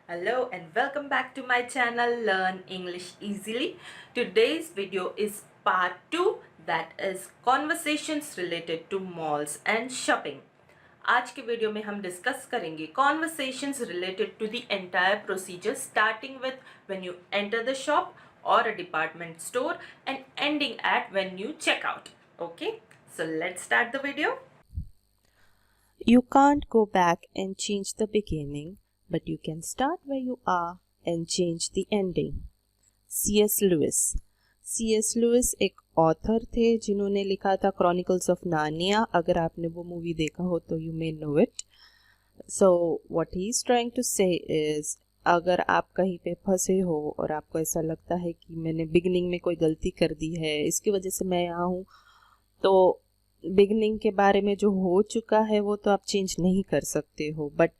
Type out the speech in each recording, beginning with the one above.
Hello and welcome back to my channel Learn English Easily. Today's video is part 2, that is conversations related to malls and shopping. आज के video में हम discuss करेंगे conversations related to the entire procedure starting with when you enter the shop or a department store and ending at when you check out. Okay, so let's start the video. You can't go back and change the beginning, but you can start where you are and change the ending. C.S. Lewis. C.S. Lewis एक author थे जिन्होंने लिखा था chronicles of Narnia. अगर आपने वो movie देखा हो तो you may know it. So what he is trying to say is, अगर आप कहीं पे फंसे हो और आपको ऐसा लगता है कि मैंने बिगनिंग में कोई गलती कर दी है, इसकी वजह से मैं यहाँ हूँ, तो बिगनिंग के बारे में जो हो चुका है वो तो आप चेंज नहीं कर सकते हो, बट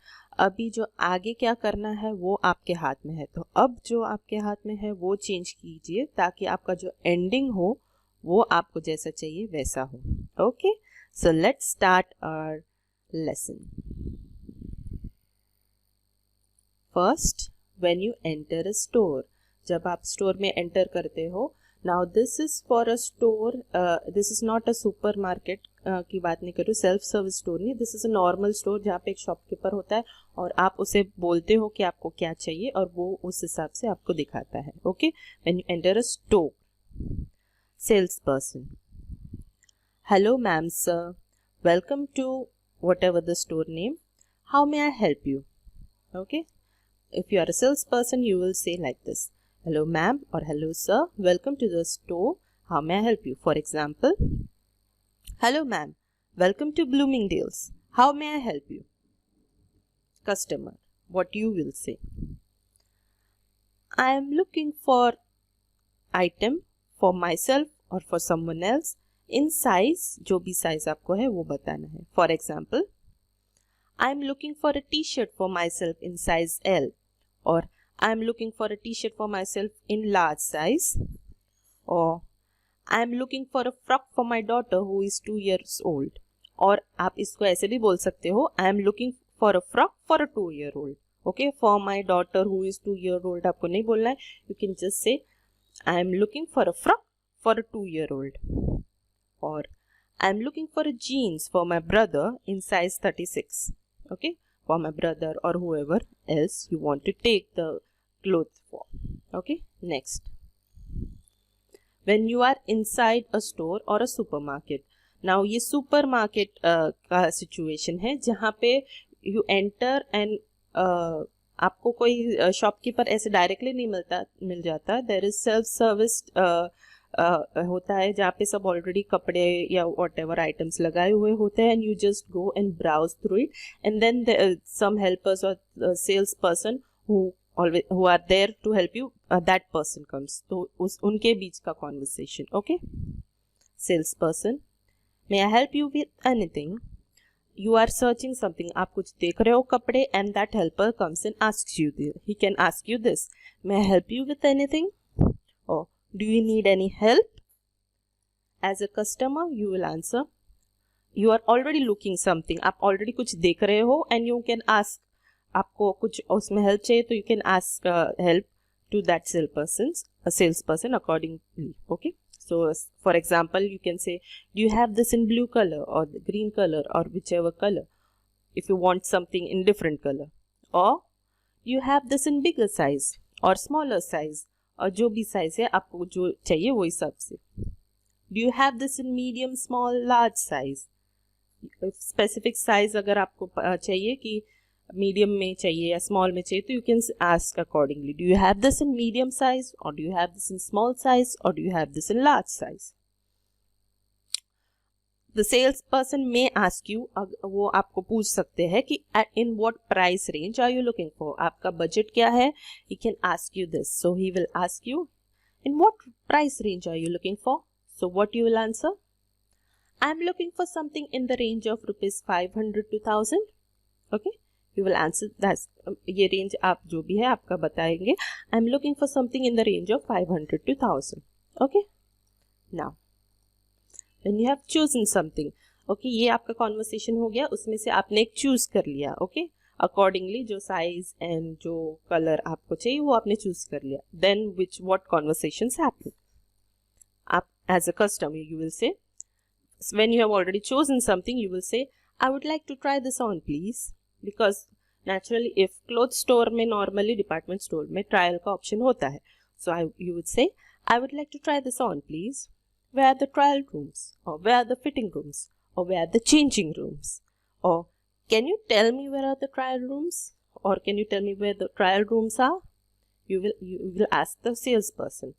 अभी जो आगे क्या करना है वो आपके हाथ में है. तो अब जो आपके हाथ में है वो चेंज कीजिए ताकि आपका जो एंडिंग हो वो आपको जैसा चाहिए वैसा हो. Okay, so let's start our lesson. First, when you enter a store, जब आप स्टोर में एंटर करते हो. Now this is for a store, this is not a supermarket की बात नहीं कर रही हूँ, सेल्फ सर्विस स्टोर नहीं, this is a normal store जहाँ पे एक शॉपकीपर होता है और आप उसे बोलते हो कि आपको क्या चाहिए और वो उस हिसाब से आपको दिखाता है. Okay, when you enter a store. Sales person. Hello ma'am, sir, welcome to whatever the store name, how may I help you. Okay, if you are a salesperson, you will say like this: hello ma'am or hello sir, welcome to the store, how may I help you. For example, hello ma'am, welcome to Bloomingdale's, how may I help you. Customer, what you will say: I am looking for item for myself or for someone else in size, जो भी size आपको है वो बताना है. For example, I am looking for a t-shirt for myself in size L, or I am looking for a t-shirt for myself in large size, or I am looking for a frock for my daughter who is 2 years old. और आप इसको ऐसे भी बोल सकते हो, I am looking for a frock for a 2-year-old. Okay, for my daughter who is 2-year-old आपको नहीं बोलना है. You can just say I am looking for a frock for a 2-year-old, or I am looking for a jeans for my brother in size 36. Okay, for my brother or whoever else you want to take the clothes for. Okay, next, when you are inside a store or a supermarket. now ये supermarket का situation है जहाँ पे you enter and आपको कोई shopkeeper ऐसे directly नहीं मिल जाता. देयर इज सेल्फ सर्विस होता है जहाँ पे सब ऑलरेडी कपड़े या वॉट एवर आइटम्स लगाए हुए होते हैं, and you just go and browse through it, and then some helpers और sales person who are there to help you, that person comes. तो उनके बीच का conversation. Okay, sales person, may I help you with anything. You are searching something, आप कुछ देख रहे हो कपड़े, and that helper comes and asks you this. He can ask you this: may I help you with anything, or do you need any help. As a customer you will answer, you are already looking something, आप already कुछ देख रहे हो, and you can ask, आपको कुछ उसमें help चाहिए तो you can ask help to that salesperson accordingly. Okay, so for example you can say, do you have this in blue color or the green color or whichever color, if you want something in different color, or you have this in bigger size or smaller size, और जो भी size है आपको जो चाहिए वो हिसाब से. do you have this in medium, small, large size. specific size अगर आपको चाहिए कि मीडियम में चाहिए या स्मॉल में चाहिए तो you can ask accordingly, do you have this in medium size, और do you have this in small size, और do you have this in large size. The sales person may ask you, वो आपको पूछ सकते हैं कि in what price range are you looking for, आपका budget क्या है. He can ask you this, so he will ask you in what price range are you looking for. So what you will answer, I am looking for something in the range of ₹500 to 1000. Okay, you will answer that. ये range आप जो भी है आपका बताएंगे. I am looking for something in the range of 500 to 1000. Okay, now when you have chosen something. Okay, ये आपका conversation हो गया, उसमें से आपने एक चूज कर लिया. ओके, अकॉर्डिंगली जो साइज एंड जो कलर आपको चाहिए वो आपने चूज कर लिया. Then which what conversations happen. आप as a customer you will say, when you have already chosen something, you will say, I would like to try this on please, because naturally if clothes store में normally department store में trial का option होता है, so you would say, I would like to try this on please. Where are the trial rooms, or where are the fitting rooms, or where are the changing rooms, or can you tell me where are the trial rooms, or can you tell me where the trial rooms are? You will ask the salesperson.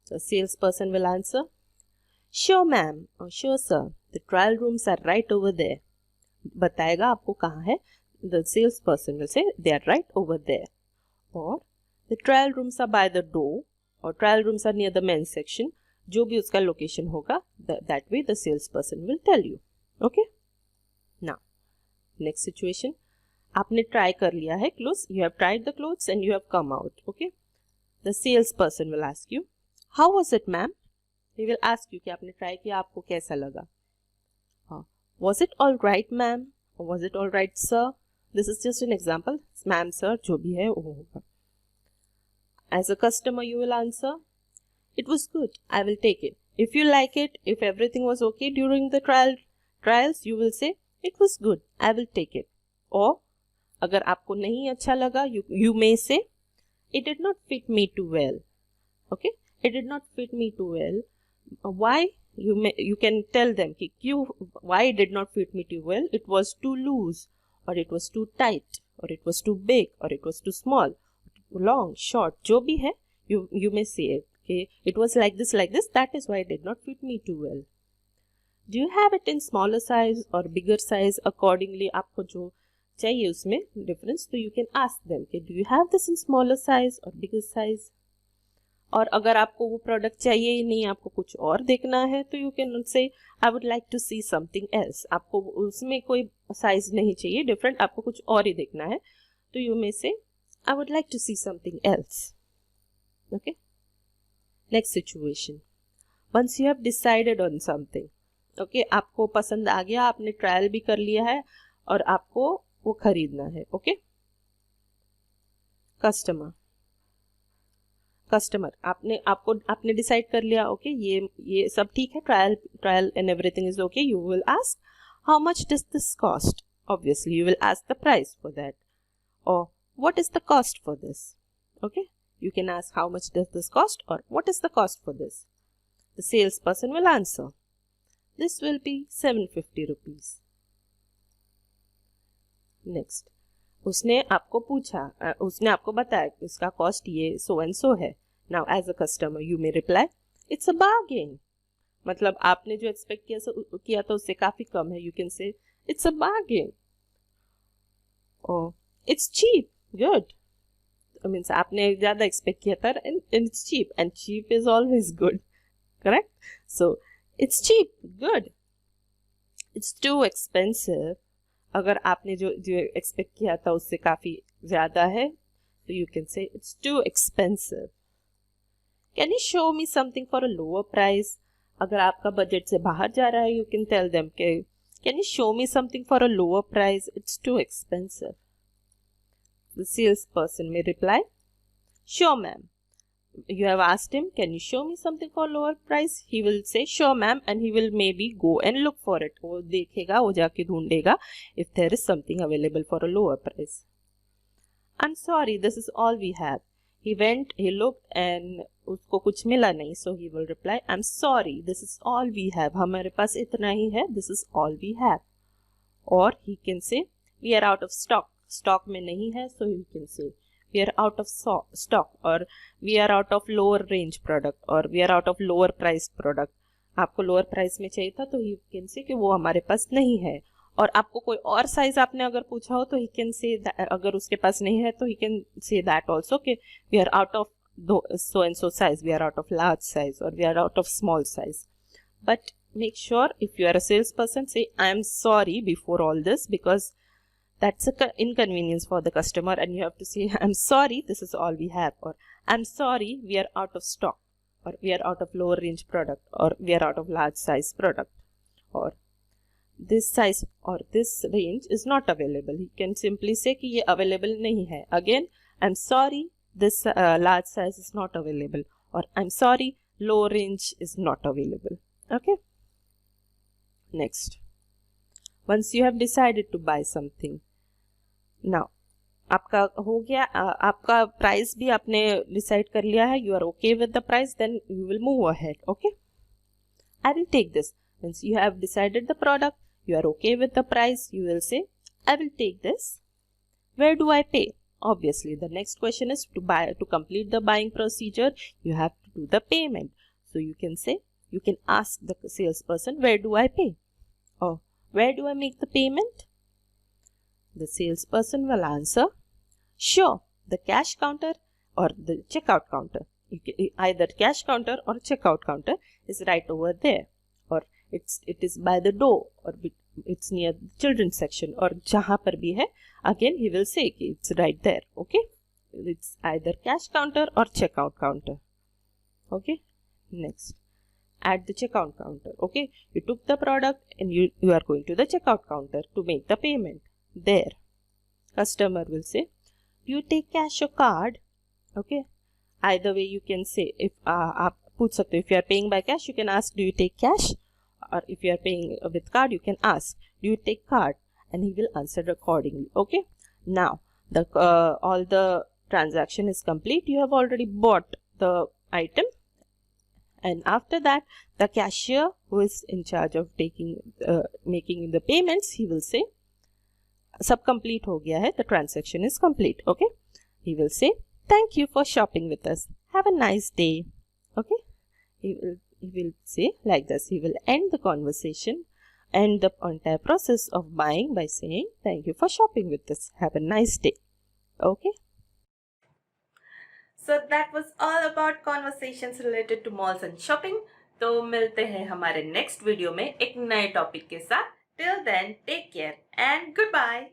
The salesperson will answer, Sure ma'am, or sure sir, the trial rooms are right over there. बताएगा आपको कहाँ है. The salesperson will say they are right over there. Or the trial rooms are by the door, or trial rooms are near the men's section. जो भी उसका location होगा, that way the salesperson will tell you. Okay? Now, next situation. आपने try कर लिया है clothes. You have tried the clothes and you have come out. Okay? The salesperson will ask you, How was it ma'am? He will ask you कि आपने try किया, आपको कैसा लगा. Was it all right ma'am? Or was it all right sir? This is just an example. Ma'am, sir, जो भी है वो होगा. As a customer you will answer, It was good, I will take it. If you like it, if everything was okay during the trials, you will say, It was good, I will take it. Or अगर आपको नहीं अच्छा लगा, you may say, It did not fit me too well. Okay? It did not fit me too well. Why? You can tell them why it did not fit me too well. It was too loose, or it was too tight, or it was too big, or it was too small, long, short, जो भी है, you may say it. Okay, it was like this. That is why it did not fit me too well. Do you have it in smaller size or bigger size? Accordingly, आपको जो चाहिए उसमें difference, तो you can ask them. Okay, do you have this in smaller size or bigger size? और अगर आपको वो product चाहिए ही नहीं, आपको कुछ और देखना है, तो you can say I would like to see something else. आपको उसमें कोई साइज नहीं चाहिए डिफरेंट, आपको कुछ और ही देखना है, तो you may say I would like to see something else. Okay. Next situation. Once you have decided on something. Okay, आपको पसंद आ गया, आपने ट्रायल भी कर लिया है और आपको वो खरीदना है. ओके. कस्टमर आपने डिसाइड कर लिया. ओके, ये सब ठीक है, trial and everything is okay. You will ask how much does this cost. Obviously you will ask the price for that, और what is the cost for this. Okay, you can ask how much does this cost, or what is the cost for this. The salesperson will answer, this will be 750 rupees. Next, उसने आपको पूछा, उसने आपको बताया कि इसका cost ये so and so है. Now as a customer you may reply, it's a bargain. मतलब आपने जो एक्सपेक्ट किया था उससे काफी कम है. You can say it's a bargain, or it's cheap, good. Means आपने ज़्यादा एक्सपेक्ट किया था, and it's cheap, and cheap is always good, correct? So it's cheap, good. It's too expensive. अगर आपने जो एक्सपेक्ट किया था उससे काफ़ी ज़्यादा है, तो you can say it's too expensive. Can you show me something for a lower price? अगर आपका बजट से बाहर जा रहा है, you can tell them कि can you show me something for a lower price? It's too expensive. The salesperson may reply, Sure ma'am. You have asked him, can you show me something for lower price? He will say, Sure ma'am, and he will maybe go and look for it. वो देखेगा, वो जाके ढूंढेगा if there is something available for a lower price. I'm sorry, this is all we have. He went, he looked, and उसको कुछ मिला नहीं. So he will reply, I'm sorry, this is all we have. हमारे पास इतना ही है. This is all we have. Or he can say, we are out of stock. Stock में नहीं है, so you can say we are out of stock, or we are out of lower range product, or we are out of lower price product. आपको lower price में चाहिए था, तो you can say कि वो हमारे पास नहीं है. और आपको कोई और साइज आपने अगर पूछा हो, तो he can say अगर उसके पास नहीं है, तो he can say that also कि we are out of so and so size, we are out of large size, or we are out of small size. But make sure if you are a salesperson, say I am sorry before all this, because that's an inconvenience for the customer, and you have to say, I'm sorry, this is all we have, or I'm sorry, we are out of stock, or we are out of lower range product, or we are out of large size product. Or this size or this range is not available. He can simply say कि ये available नहीं है. Again, I'm sorry, this large size is not available, or I'm sorry, low range is not available. Okay. Next, once you have decided to buy something, now आपका हो गया, आपका price भी आपने डिसाइड कर लिया है, you are okay with the price, then you will move ahead. Okay, I will take this. Once you have decided the product, you are okay with the price, you will say, I will take this. Where do I pay? Obviously, the next question is to complete the buying procedure, you have to do the payment. So you can say, you can ask the salesperson, where do I pay? Or where do I make the payment? The salesperson will answer, sure, the cash counter or the checkout counter. Either cash counter or checkout counter is right over there, or it is by the door, or it's near the children's section, or jahan par bhi hai. Again, he will say it's right there. Okay, it's either cash counter or checkout counter. Okay, next, at the checkout counter. Okay, you took the product and you are going to the checkout counter to make the payment. There, customer will say, do you take cash or card? Okay, either way you can say, if if you are paying by cash, you can ask, do you take cash? Or if you are paying with card, you can ask, do you take card? And he will answer accordingly. Okay, now all the transaction is complete. You have already bought the item, and after that the cashier, who is in charge of making the payments, he will say, सब complete हो गया है, the transaction is complete. Okay, he will say, thank you for shopping with us, have a nice day. Okay, he will say like this. He will end the conversation, end the entire process of buying by saying, thank you for shopping with us, have a nice day. Okay, So that was all about conversations related to malls and shopping. तो मिलते हैं हमारे next video में एक नए topic के साथ. Till then, take care and goodbye.